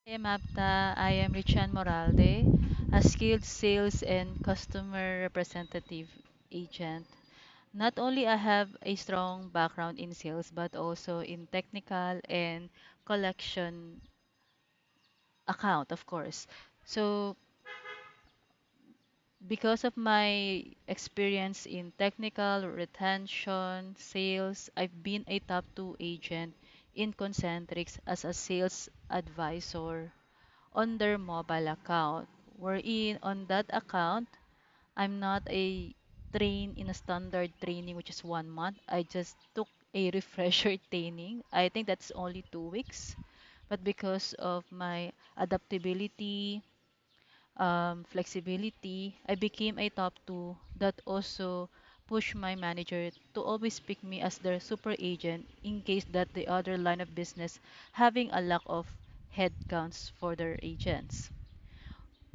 I am Apta. I am Richan Moralde, a skilled sales and customer representative agent. Not only I have a strong background in sales, but also in technical and collection account, of course. So, because of my experience in technical, retention, sales, I've been a top 2 agent in Concentrix as a sales advisor on their mobile account. Wherein on that account, I'm not a trained in a standard training, which is 1 month. I just took a refresher training. I think that's only 2 weeks. But because of my adaptability, flexibility, I became a top two that also pushed my manager to always pick me as their super agent in case that the other line of business having a lack of headcounts for their agents.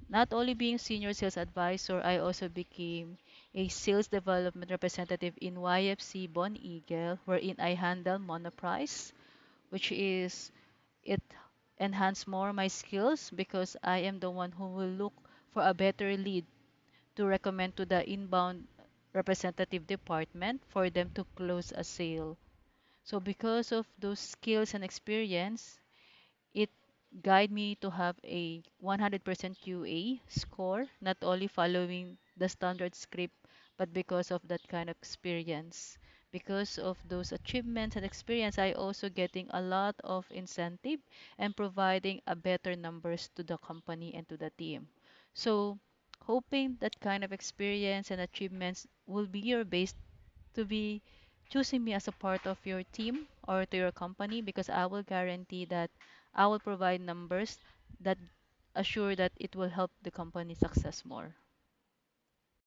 Not only being senior sales advisor, I also became a sales development representative in YFC Bon Eagle, wherein I handle monoprice, which is it enhance more my skills because I am the one who will look for a better lead to recommend to the inbound representative department for them to close a sale. So because of those skills and experience, it guide me to have a 100% QA score, not only following the standard script, but because of that kind of experience. Because of those achievements and experience, I also getting a lot of incentive and providing a better numbers to the company and to the team. So hoping that kind of experience and achievements will be your base to be choosing me as a part of your team or to your company because I will guarantee that I will provide numbers that assure that it will help the company success more.